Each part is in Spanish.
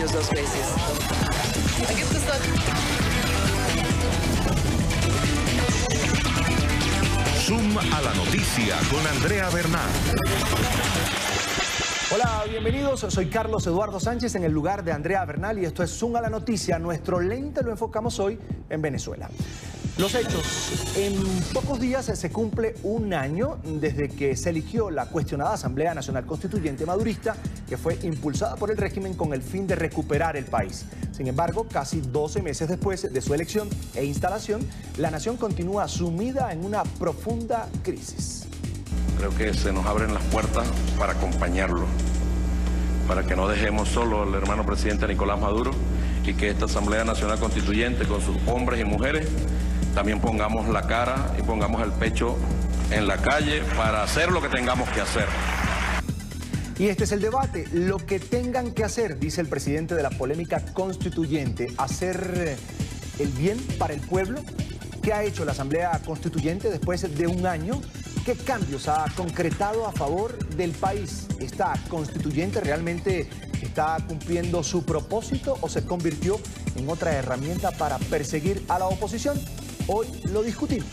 años 2 veces. Aquí está. Zoom a la noticia con Andrea Bernal. Hola, bienvenidos. Soy Carlos Eduardo Sánchez en el lugar de Andrea Bernal y esto es Zoom a la noticia. Nuestro lente lo enfocamos hoy en Venezuela. Los hechos. En pocos días se cumple un año desde que se eligió la cuestionada Asamblea Nacional Constituyente madurista, que fue impulsada por el régimen con el fin de recuperar el país. Sin embargo, casi 12 meses después de su elección e instalación, la nación continúa sumida en una profunda crisis. Creo que se nos abren las puertas para acompañarlo, para que no dejemos solo al hermano presidente Nicolás Maduro y que esta Asamblea Nacional Constituyente con sus hombres y mujeres también pongamos la cara y pongamos el pecho en la calle para hacer lo que tengamos que hacer. Y este es el debate, lo que tengan que hacer, dice el presidente de la polémica constituyente, hacer el bien para el pueblo. ¿Qué ha hecho la Asamblea Constituyente después de un año? ¿Qué cambios ha concretado a favor del país? ¿Esta constituyente realmente está cumpliendo su propósito o se convirtió en otra herramienta para perseguir a la oposición? Hoy lo discutimos.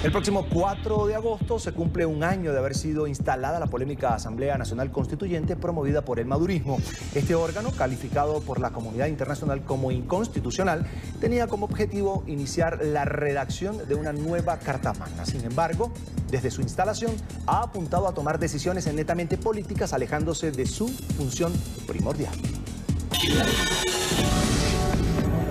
El próximo 4 de agosto se cumple un año de haber sido instalada la polémica Asamblea Nacional Constituyente promovida por el madurismo. Este órgano, calificado por la comunidad internacional como inconstitucional, tenía como objetivo iniciar la redacción de una nueva Carta Magna. Sin embargo, desde su instalación ha apuntado a tomar decisiones netamente políticas, alejándose de su función primordial.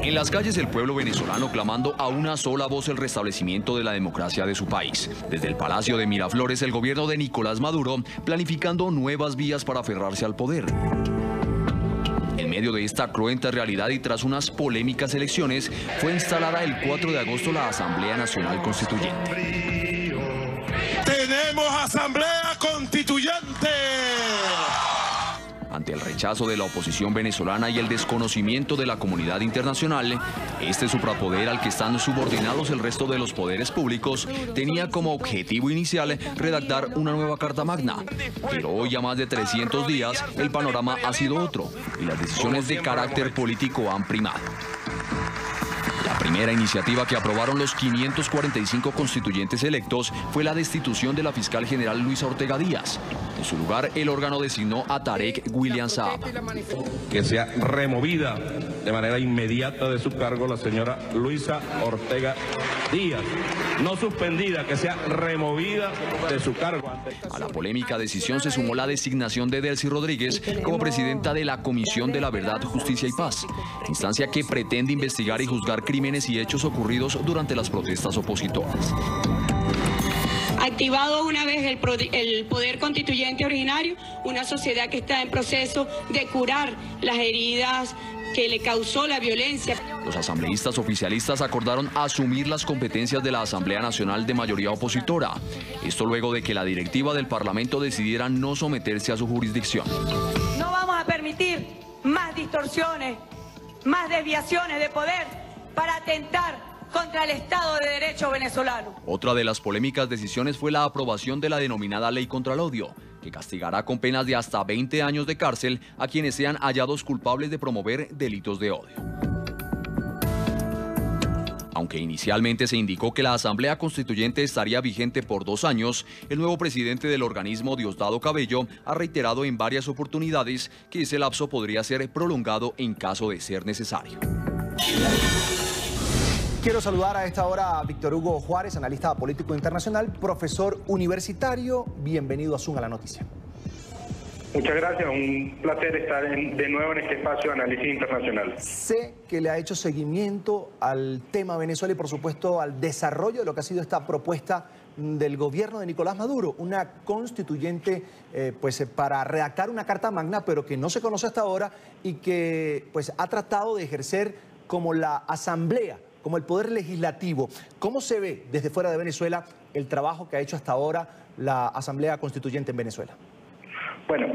En las calles el pueblo venezolano clamando a una sola voz el restablecimiento de la democracia de su país. Desde el Palacio de Miraflores, el gobierno de Nicolás Maduro planificando nuevas vías para aferrarse al poder. En medio de esta cruenta realidad y tras unas polémicas elecciones, fue instalada el 4 de agosto la Asamblea Nacional Constituyente. ¡Tenemos Asamblea Constituyente! Ante el rechazo de la oposición venezolana y el desconocimiento de la comunidad internacional, este suprapoder al que están subordinados el resto de los poderes públicos tenía como objetivo inicial redactar una nueva Carta Magna. Pero hoy, a más de 300 días, el panorama ha sido otro y las decisiones de carácter político han primado. La primera iniciativa que aprobaron los 545 constituyentes electos fue la destitución de la fiscal general Luisa Ortega Díaz. En su lugar, el órgano designó a Tarek William Saab. Que sea removida de manera inmediata de su cargo la señora Luisa Ortega Díaz. No suspendida, que sea removida de su cargo. A la polémica decisión se sumó la designación de Delcy Rodríguez como presidenta de la Comisión de la Verdad, Justicia y Paz, instancia que pretende investigar y juzgar crímenes y hechos ocurridos durante las protestas opositoras. Activado una vez el poder constituyente originario, una sociedad que está en proceso de curar las heridas que le causó la violencia. Los asambleístas oficialistas acordaron asumir las competencias de la Asamblea Nacional de mayoría opositora. Esto luego de que la directiva del Parlamento decidiera no someterse a su jurisdicción. No vamos a permitir más distorsiones, más desviaciones de poder para atentar contra el Estado de Derecho venezolano. Otra de las polémicas decisiones fue la aprobación de la denominada Ley contra el Odio, que castigará con penas de hasta 20 años de cárcel a quienes sean hallados culpables de promover delitos de odio. Aunque inicialmente se indicó que la Asamblea Constituyente estaría vigente por 2 años, el nuevo presidente del organismo, Diosdado Cabello, ha reiterado en varias oportunidades que ese lapso podría ser prolongado en caso de ser necesario. Quiero saludar a esta hora a Víctor Hugo Juárez, analista político internacional, profesor universitario. Bienvenido a Zoom a la noticia. Muchas gracias, un placer estar de nuevo en este espacio de análisis internacional. Sé que le ha hecho seguimiento al tema Venezuela y por supuesto al desarrollo de lo que ha sido esta propuesta del gobierno de Nicolás Maduro, una constituyente para redactar una Carta Magna, pero que no se conoce hasta ahora y que ha tratado de ejercer como la asamblea, como el poder legislativo. ¿Cómo se ve desde fuera de Venezuela el trabajo que ha hecho hasta ahora la Asamblea Constituyente en Venezuela? Bueno,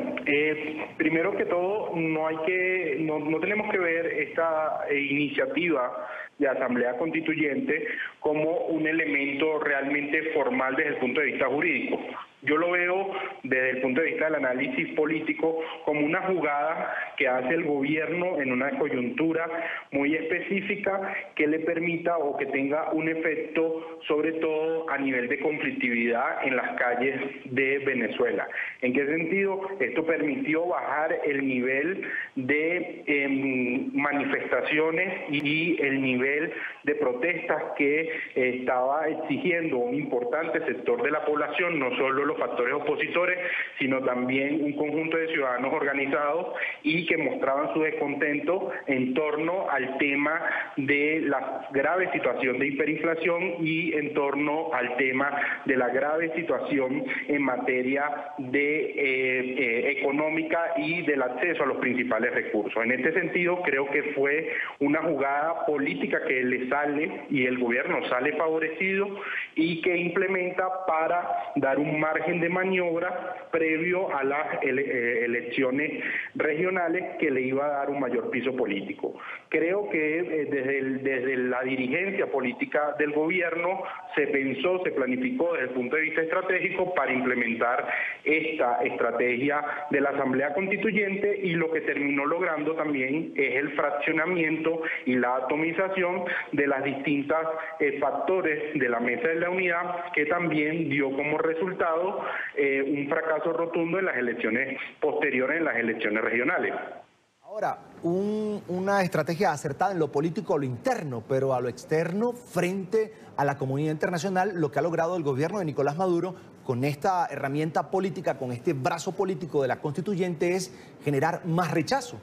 primero que todo, no tenemos que ver esta iniciativa de Asamblea Constituyente como un elemento realmente formal desde el punto de vista jurídico. Yo lo veo desde el punto de vista del análisis político como una jugada que hace el gobierno en una coyuntura muy específica que le permita o que tenga un efecto sobre todo a nivel de conflictividad en las calles de Venezuela. ¿En qué sentido? Esto permitió bajar el nivel de manifestaciones y el nivel de protestas que estaba exigiendo un importante sector de la población, no solo los factores opositores, sino también un conjunto de ciudadanos organizados y que mostraban su descontento en torno al tema de la grave situación de hiperinflación y en torno al tema de la grave situación en materia de económica y del acceso a los principales recursos. En este sentido, creo que fue una jugada política que le sale y el gobierno sale favorecido y que implementa para dar un margen de maniobra previo a las elecciones regionales que le iba a dar un mayor piso político. Creo que desde la dirigencia política del gobierno se pensó, se planificó desde el punto de vista estratégico para implementar esta estrategia de la Asamblea Constituyente y lo que terminó logrando también es el fraccionamiento y la atomización de las distintas factores de la Mesa de la Unidad que también dio como resultado un fracaso rotundo en las elecciones posteriores, en las elecciones regionales. Ahora, una estrategia acertada en lo político a lo interno, pero a lo externo, frente a la comunidad internacional, lo que ha logrado el gobierno de Nicolás Maduro con esta herramienta política, con este brazo político de la constituyente, es generar más rechazo.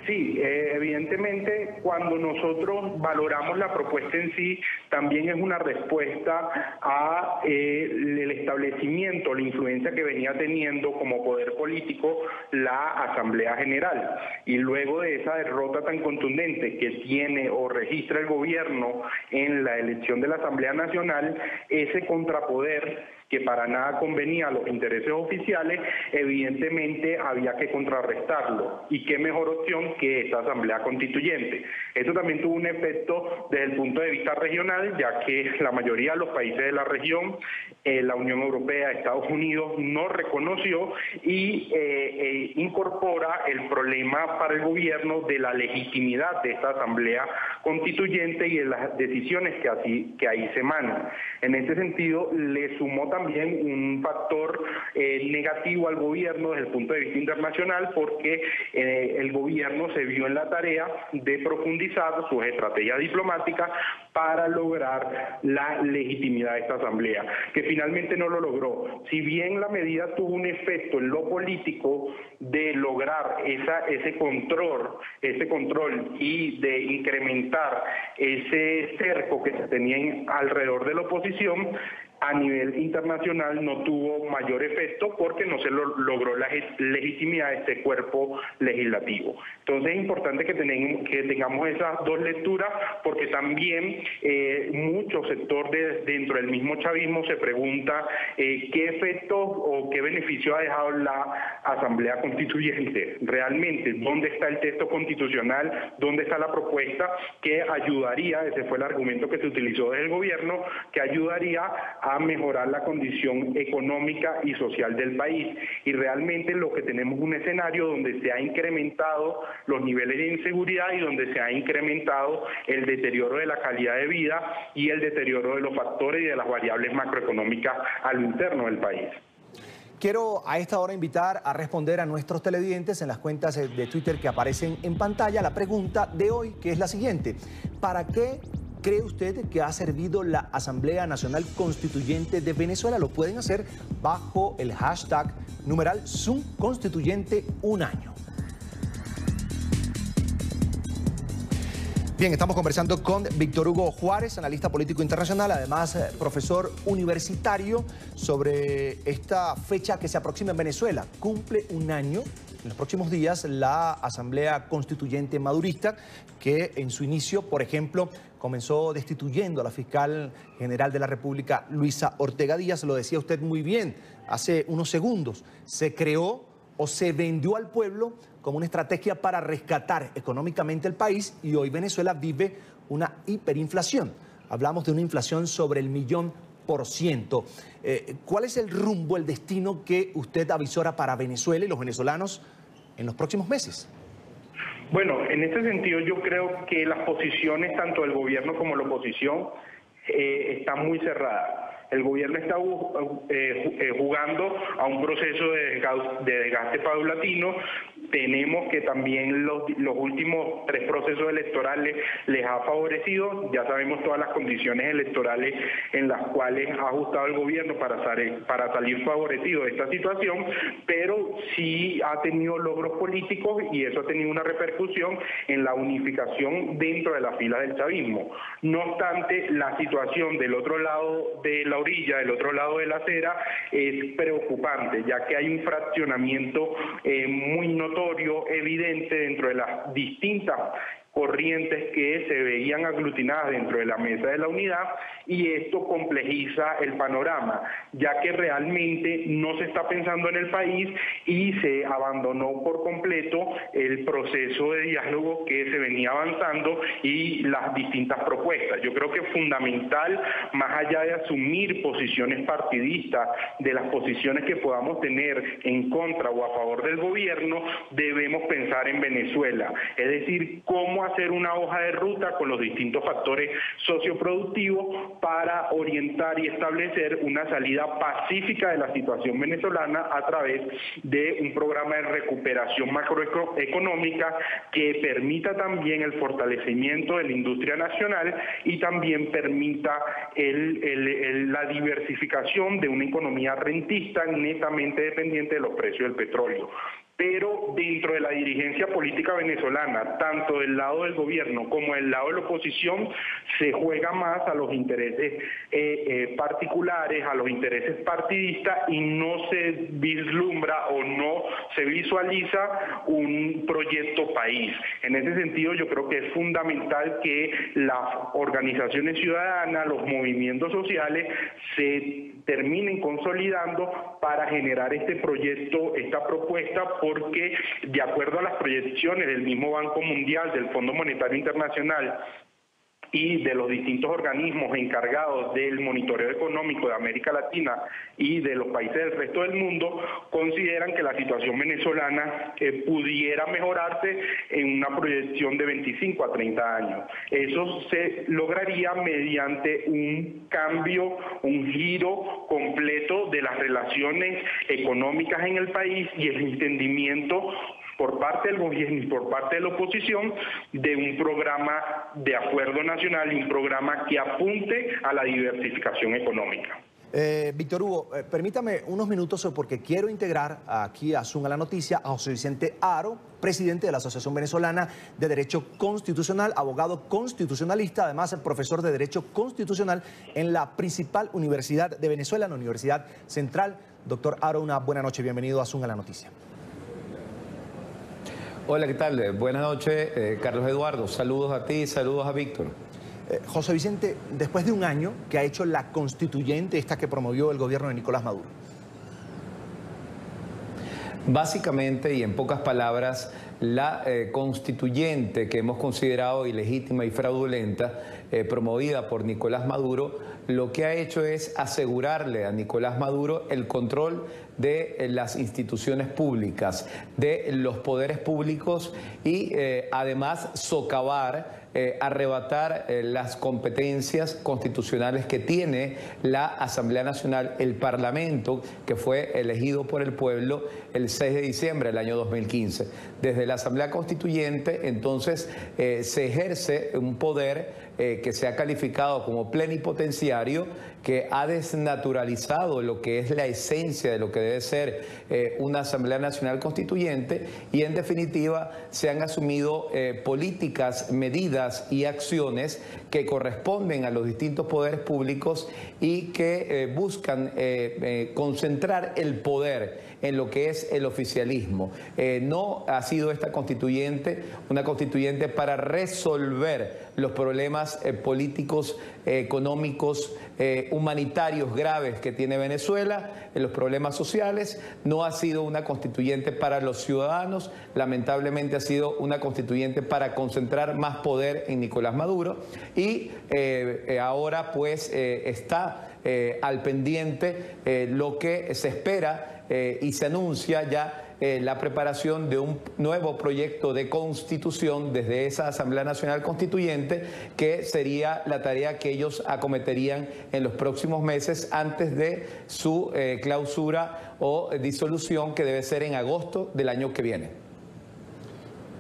Sí, evidentemente cuando nosotros valoramos la propuesta en sí, también es una respuesta a el establecimiento, la influencia que venía teniendo como poder político la Asamblea General. Y luego de esa derrota tan contundente que tiene o registra el gobierno en la elección de la Asamblea Nacional, ese contrapoder que para nada convenía a los intereses oficiales, evidentemente había que contrarrestarlo. ¿Y qué mejor opción que esta Asamblea Constituyente? Esto también tuvo un efecto desde el punto de vista regional, ya que la mayoría de los países de la región, la Unión Europea, Estados Unidos, no reconoció y incorpora el problema para el gobierno de la legitimidad de esta Asamblea Constituyente y de las decisiones que ahí se emanan. En este sentido, le sumó también un factor negativo al gobierno desde el punto de vista internacional porque el gobierno se vio en la tarea de profundizar sus estrategias diplomáticas para lograr la legitimidad de esta asamblea, que finalmente no lo logró. Si bien la medida tuvo un efecto en lo político de lograr ese control y de incrementar ese cerco que se tenía alrededor de la oposición, a nivel internacional no tuvo mayor efecto porque no se logró la legitimidad de este cuerpo legislativo. Entonces es importante que tengamos esas dos lecturas porque también mucho sector dentro del mismo chavismo se pregunta qué efectos o qué beneficio ha dejado la Asamblea Constituyente. Realmente, ¿dónde está el texto constitucional? ¿Dónde está la propuesta que ayudaría, ese fue el argumento que se utilizó desde el gobierno, que ayudaría a mejorar la condición económica y social del país? Y realmente lo que tenemos es un escenario donde se ha incrementado los niveles de inseguridad y donde se ha incrementado el deterioro de la calidad de vida y el deterioro de los factores y de las variables macroeconómicas a lo interno del país. Quiero a esta hora invitar a responder a nuestros televidentes en las cuentas de Twitter que aparecen en pantalla la pregunta de hoy, que es la siguiente: ¿para qué cree usted que ha servido la Asamblea Nacional Constituyente de Venezuela? Lo pueden hacer bajo el hashtag numeral #ZoomConstituyente un año. Bien, estamos conversando con Víctor Hugo Juárez, analista político internacional, además profesor universitario, sobre esta fecha que se aproxima en Venezuela. Cumple un año en los próximos días la Asamblea Constituyente Madurista, que en su inicio, por ejemplo, comenzó destituyendo a la fiscal general de la República, Luisa Ortega Díaz. Lo decía usted muy bien hace unos segundos. Se creó o se vendió al pueblo como una estrategia para rescatar económicamente el país, y hoy Venezuela vive una hiperinflación. Hablamos de una inflación sobre el 1.000.000 30%. ¿Cuál es el rumbo, el destino que usted avisora para Venezuela y los venezolanos en los próximos meses? Bueno, en este sentido yo creo que las posiciones tanto del gobierno como la oposición están muy cerradas. El gobierno está jugando a un proceso de desgaste paulatino. Tenemos que también los últimos 3 procesos electorales les ha favorecido. Ya sabemos todas las condiciones electorales en las cuales ha ajustado el gobierno para salir favorecido de esta situación, pero sí ha tenido logros políticos y eso ha tenido una repercusión en la unificación dentro de las filas del chavismo. No obstante, la situación del otro lado de la orilla, del otro lado de la acera, es preocupante, ya que hay un fraccionamiento muy notorio, evidente dentro de las distintas corrientes que se veían aglutinadas dentro de la mesa de la unidad, y esto complejiza el panorama, ya que realmente no se está pensando en el país y se abandonó por completo el proceso de diálogo que se venía avanzando y las distintas propuestas. Yo creo que es fundamental, más allá de asumir posiciones partidistas, de las posiciones que podamos tener en contra o a favor del gobierno, debemos pensar en Venezuela, es decir, cómo hacer una hoja de ruta con los distintos factores socioproductivos para orientar y establecer una salida pacífica de la situación venezolana a través de un programa de recuperación macroeconómica que permita también el fortalecimiento de la industria nacional y también permita la diversificación de una economía rentista netamente dependiente de los precios del petróleo. Pero dentro de la dirigencia política venezolana, tanto del lado del gobierno como del lado de la oposición, se juega más a los intereses particulares, a los intereses partidistas, y no se vislumbra o no se visualiza un proyecto país. En ese sentido, yo creo que es fundamental que las organizaciones ciudadanas, los movimientos sociales, se terminen consolidando para generar este proyecto, esta propuesta, porque de acuerdo a las proyecciones del mismo Banco Mundial, del Fondo Monetario Internacional y de los distintos organismos encargados del monitoreo económico de América Latina y de los países del resto del mundo, consideran que la situación venezolana pudiera mejorarse en una proyección de 25 a 30 años. Eso se lograría mediante un cambio, un giro completo de las relaciones económicas en el país y el entendimiento por parte del gobierno y por parte de la oposición de un programa de acuerdo nacional y un programa que apunte a la diversificación económica. Víctor Hugo, permítame unos minutos porque quiero integrar aquí a Zoom a la Noticia a José Vicente Haro, presidente de la Asociación Venezolana de Derecho Constitucional, abogado constitucionalista, además profesor de Derecho Constitucional en la principal universidad de Venezuela, la Universidad Central. Doctor Haro, una buena noche, bienvenido a Zoom a la Noticia. Hola, ¿qué tal? Buenas noches, Carlos Eduardo. Saludos a ti, saludos a Víctor. José Vicente, después de un año que ha hecho la constituyente, esta que promovió el gobierno de Nicolás Maduro. Básicamente, y en pocas palabras, la constituyente que hemos considerado ilegítima y fraudulenta, promovida por Nicolás Maduro, lo que ha hecho es asegurarle a Nicolás Maduro el control de las instituciones públicas, de los poderes públicos y además socavar, arrebatar las competencias constitucionales que tiene la Asamblea Nacional, el Parlamento, que fue elegido por el pueblo el 6 de diciembre del año 2015. Desde la Asamblea Constituyente, entonces, se ejerce un poder que se ha calificado como plenipotenciario, que ha desnaturalizado lo que es la esencia de lo que debe ser una Asamblea Nacional Constituyente, y en definitiva se han asumido políticas, medidas y acciones que corresponden a los distintos poderes públicos y que buscan concentrar el poder en lo que es el oficialismo. No ha sido esta constituyente una constituyente para resolver los problemas políticos, económicos, humanitarios graves que tiene Venezuela, los problemas sociales. No ha sido una constituyente para los ciudadanos, lamentablemente ha sido una constituyente para concentrar más poder en Nicolás Maduro, y ahora pues está al pendiente lo que se espera y se anuncia ya la preparación de un nuevo proyecto de constitución desde esa Asamblea Nacional Constituyente, que sería la tarea que ellos acometerían en los próximos meses antes de su clausura o disolución, que debe ser en agosto del año que viene.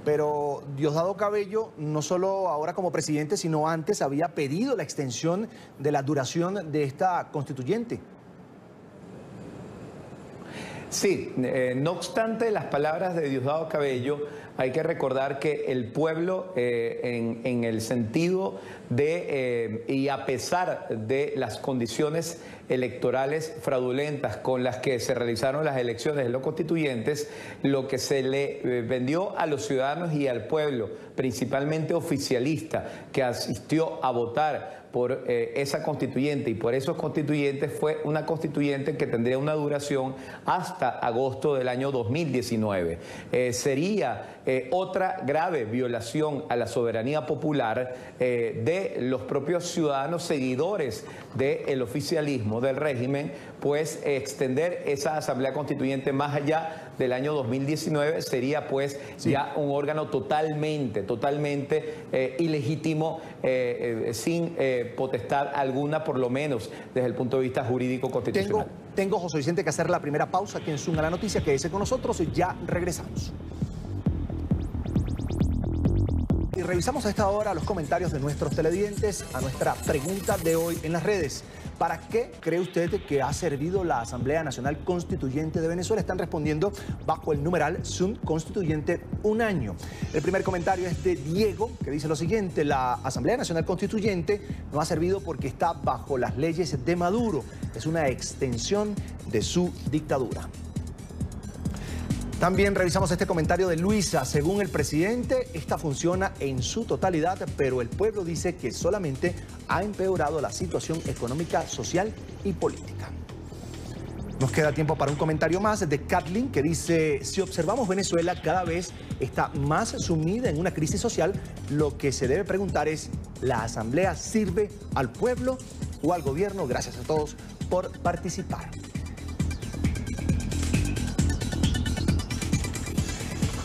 Pero Diosdado Cabello, no solo ahora como presidente, sino antes había pedido la extensión de la duración de esta constituyente. Sí, no obstante las palabras de Diosdado Cabello, hay que recordar que el pueblo, en el sentido de, y a pesar de las condiciones electorales fraudulentas con las que se realizaron las elecciones de los constituyentes, lo que se le vendió a los ciudadanos y al pueblo, principalmente oficialista, que asistió a votar por esa constituyente y por esos constituyentes, fue una constituyente que tendría una duración hasta agosto del año 2019. Sería otra grave violación a la soberanía popular de los propios ciudadanos seguidores del oficialismo, del régimen, pues extender esa Asamblea Constituyente más allá del año 2019 sería pues ya un órgano totalmente ilegítimo, sin potestad alguna, por lo menos desde el punto de vista jurídico constitucional. Tengo, José Vicente, que hacer la primera pausa aquí en Zoom a la Noticia. Quédese con nosotros y ya regresamos. Y revisamos a esta hora los comentarios de nuestros televidentes a nuestra pregunta de hoy en las redes. ¿Para qué cree usted que ha servido la Asamblea Nacional Constituyente de Venezuela? Están respondiendo bajo el numeral Zoom Constituyente un año. El primer comentario es de Diego, que dice lo siguiente: la Asamblea Nacional Constituyente no ha servido porque está bajo las leyes de Maduro. Es una extensión de su dictadura. También revisamos este comentario de Luisa. Según el presidente, esta funciona en su totalidad, pero el pueblo dice que solamente ha empeorado la situación económica, social y política. Nos queda tiempo para un comentario más de Kathleen, que dice: si observamos Venezuela, cada vez está más sumida en una crisis social. Lo que se debe preguntar es, ¿la Asamblea sirve al pueblo o al gobierno? Gracias a todos por participar.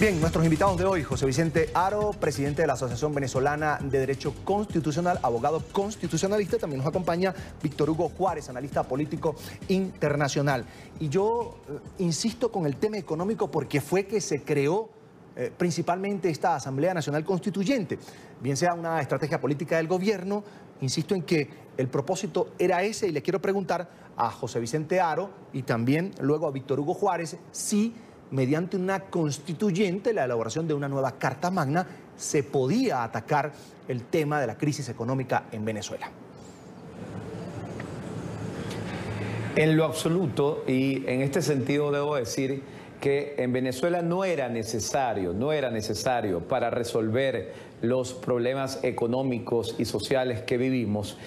Bien, nuestros invitados de hoy: José Vicente Haro, presidente de la Asociación Venezolana de Derecho Constitucional, abogado constitucionalista. También nos acompaña Víctor Hugo Juárez, analista político internacional. Y yo insisto con el tema económico porque fue que se creó principalmente esta Asamblea Nacional Constituyente. Bien sea una estrategia política del gobierno, insisto en que el propósito era ese, y le quiero preguntar a José Vicente Haro y también luego a Víctor Hugo Juárez si mediante una constituyente, la elaboración de una nueva Carta Magna, se podía atacar el tema de la crisis económica en Venezuela. En lo absoluto, y en este sentido debo decir que en Venezuela no era necesario para resolver los problemas económicos y sociales que vivimos,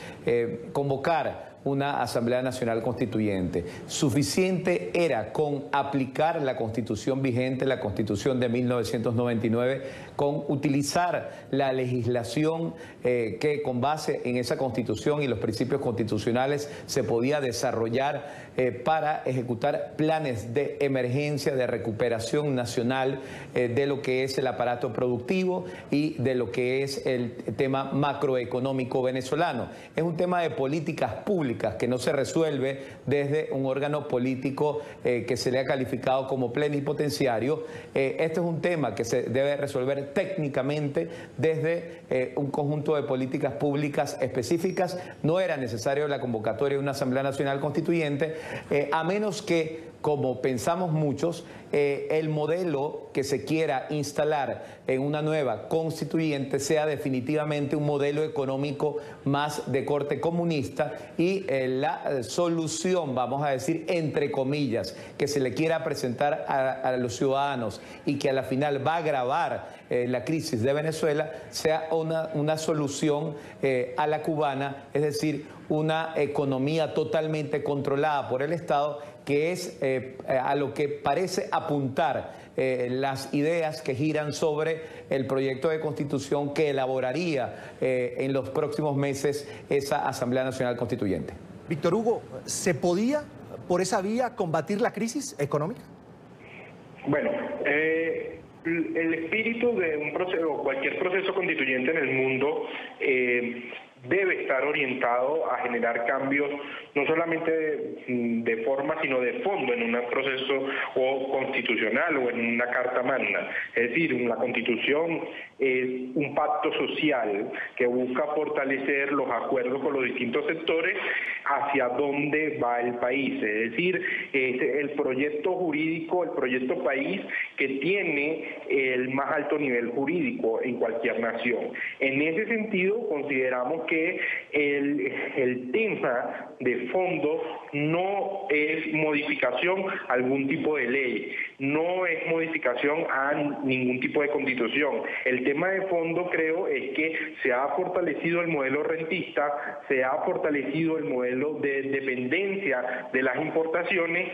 convocar una Asamblea Nacional Constituyente. Suficiente era con aplicar la Constitución vigente, la Constitución de 1999, con utilizar la legislación que con base en esa Constitución y los principios constitucionales se podía desarrollar para ejecutar planes de emergencia, de recuperación nacional de lo que es el aparato productivo y de lo que es el tema macroeconómico venezolano. Es un tema de políticas públicas que no se resuelve desde un órgano político que se le ha calificado como plenipotenciario. Este es un tema que se debe resolver técnicamente desde un conjunto de políticas públicas específicas. No era necesario la convocatoria de una Asamblea Nacional Constituyente, a menos que, como pensamos muchos, el modelo que se quiera instalar en una nueva constituyente sea definitivamente un modelo económico más de corte comunista y la solución, vamos a decir, entre comillas, que se le quiera presentar a los ciudadanos y que a la final va a agravar la crisis de Venezuela, sea una solución a la cubana, es decir, una economía totalmente controlada por el Estado, que es a lo que parece apuntar las ideas que giran sobre el proyecto de constitución que elaboraría en los próximos meses esa Asamblea Nacional Constituyente. Víctor Hugo, ¿se podía por esa vía combatir la crisis económica? Bueno, el espíritu de un proceso, cualquier proceso constituyente en el mundo, debe estar orientado a generar cambios no solamente de forma, sino de fondo en un proceso constitucional o en una carta magna. Es decir, la Constitución es un pacto social que busca fortalecer los acuerdos con los distintos sectores hacia dónde va el país. Es decir, es el proyecto jurídico, el proyecto país que tiene el más alto nivel jurídico en cualquier nación. En ese sentido, consideramos que el tema de fondo no es modificación a algún tipo de ley, no es modificación a ningún tipo de constitución. El tema de fondo, creo, es que se ha fortalecido el modelo rentista, se ha fortalecido el modelo de dependencia de las importaciones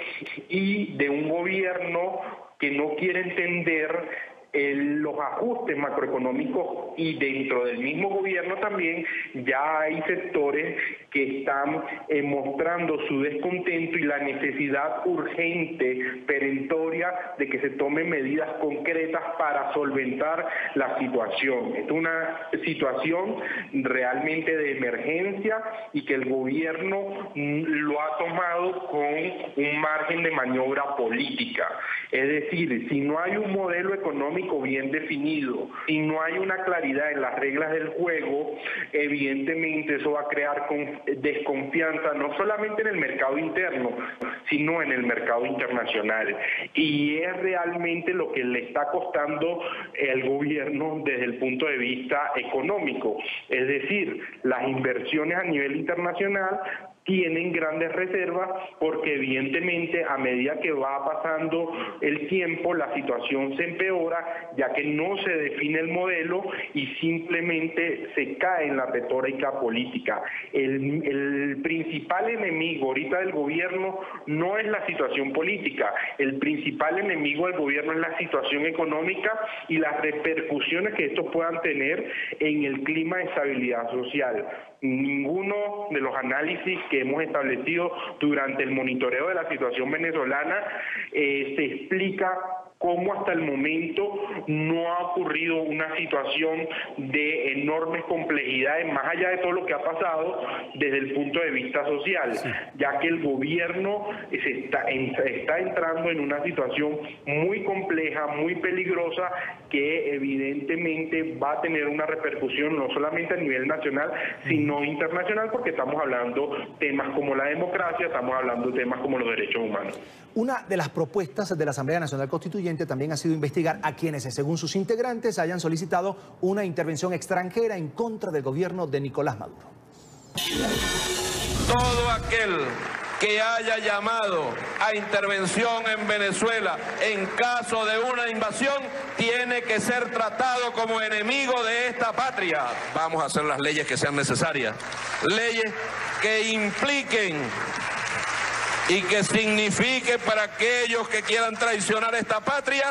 y de un gobierno que no quiere entender los ajustes macroeconómicos, y dentro del mismo gobierno también ya hay sectores que están mostrando su descontento y la necesidad urgente, perentoria, de que se tomen medidas concretas para solventar la situación. Es una situación realmente de emergencia y que el gobierno lo ha tomado con un margen de maniobra política. Es decir, si no hay un modelo económico bien definido, si no hay una claridad en las reglas del juego, evidentemente eso va a crear desconfianza no solamente en el mercado interno, sino en el mercado internacional. Y es realmente lo que le está costando al gobierno desde el punto de vista económico. Es decir, las inversiones a nivel internacional tienen grandes reservas porque evidentemente a medida que va pasando el tiempo la situación se empeora, ya que no se define el modelo y simplemente se cae en la retórica política. El principal enemigo ahorita del gobierno no es la situación política, el principal enemigo del gobierno es la situación económica y las repercusiones que estos puedan tener en el clima de estabilidad social. Ninguno de los análisis que hemos establecido durante el monitoreo de la situación venezolana se explica cómo hasta el momento no ha ocurrido una situación de enormes complejidades, más allá de todo lo que ha pasado desde el punto de vista social, ya que el gobierno está entrando en una situación muy compleja, muy peligrosa, que evidentemente va a tener una repercusión no solamente a nivel nacional, sino internacional, porque estamos hablando temas como la democracia, estamos hablando de temas como los derechos humanos. Una de las propuestas de la Asamblea Nacional Constituyente también ha sido investigar a quienes, según sus integrantes, hayan solicitado una intervención extranjera en contra del gobierno de Nicolás Maduro. Todo aquel que haya llamado a intervención en Venezuela en caso de una invasión tiene que ser tratado como enemigo de esta patria. Vamos a hacer las leyes que sean necesarias, leyes que impliquen y que signifique para aquellos que quieran traicionar esta patria,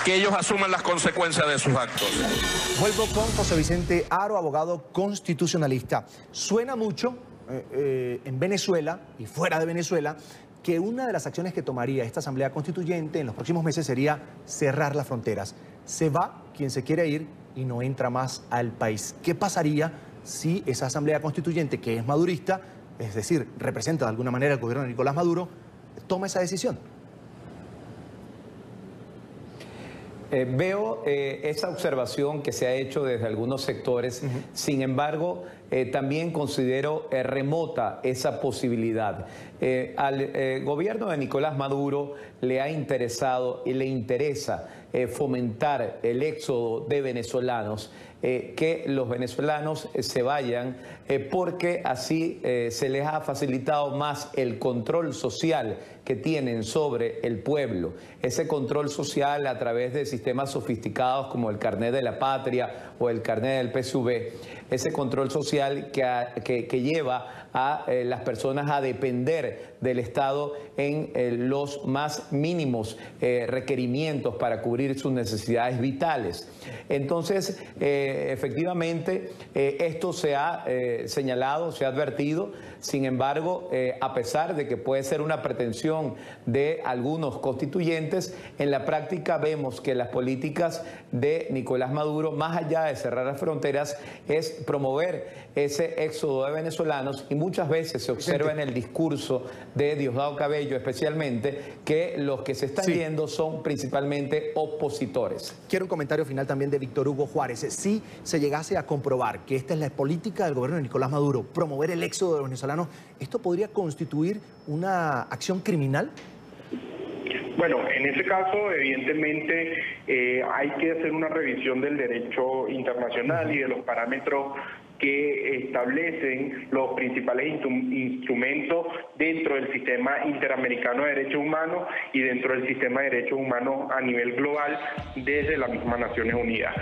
que ellos asuman las consecuencias de sus actos. Vuelvo con José Vicente Haro, abogado constitucionalista. Suena mucho en Venezuela y fuera de Venezuela que una de las acciones que tomaría esta Asamblea Constituyente en los próximos meses sería cerrar las fronteras. Se va quien se quiere ir y no entra más al país. ¿Qué pasaría si esa Asamblea Constituyente, que es madurista, es decir, representa de alguna manera el gobierno de Nicolás Maduro, toma esa decisión? Veo esa observación que se ha hecho desde algunos sectores, sin embargo, también considero remota esa posibilidad. Al gobierno de Nicolás Maduro le ha interesado y le interesa fomentar el éxodo de venezolanos, que los venezolanos se vayan, porque así se les ha facilitado más el control social que tienen sobre el pueblo. Ese control social a través de sistemas sofisticados como el carnet de la patria o el carnet del PSV, ese control social que lleva a las personas a depender del Estado en los más mínimos requerimientos para cubrir sus necesidades vitales. Entonces, efectivamente, esto se ha señalado, se ha advertido. Sin embargo, a pesar de que puede ser una pretensión de algunos constituyentes, en la práctica vemos que las políticas de Nicolás Maduro, más allá de cerrar las fronteras, es promover ese éxodo de venezolanos, y muchas veces se observa en el discurso de Diosdado Cabello especialmente que los que se están yendo son principalmente opositores. Quiero un comentario final también de Víctor Hugo Juárez. Si se llegase a comprobar que esta es la política del gobierno de Nicolás Maduro, promover el éxodo de los venezolanos, ¿esto podría constituir una acción criminal? Bueno, en ese caso, evidentemente, hay que hacer una revisión del derecho internacional y de los parámetros que establecen los principales instrumentos dentro del sistema interamericano de derechos humanos y dentro del sistema de derechos humanos a nivel global desde las mismas Naciones Unidas.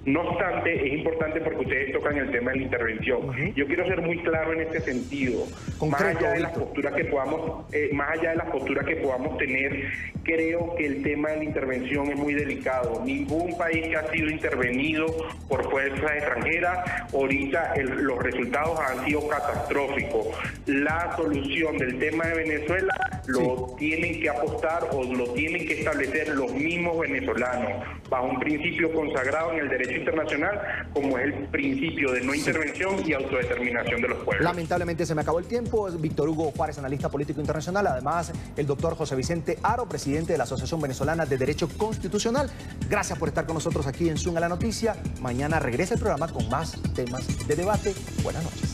No obstante, es importante porque ustedes tocan el tema de la intervención. Yo quiero ser muy claro en este sentido. Más allá de las posturas que podamos tener, creo que el tema de la intervención es muy delicado. Ningún país que ha sido intervenido por fuerzas extranjeras, ahorita los resultados han sido catastróficos. La solución del tema de Venezuela lo tienen que apostar o lo tienen que establecer los mismos venezolanos, bajo un principio consagrado en el derecho internacional, como es el principio de no intervención y autodeterminación de los pueblos. Lamentablemente se me acabó el tiempo. Víctor Hugo Juárez, analista político internacional. Además, el doctor José Vicente Haro, presidente de la Asociación Venezolana de Derecho Constitucional. Gracias por estar con nosotros aquí en Zoom a la Noticia. Mañana regresa el programa con más temas de debate. Buenas noches.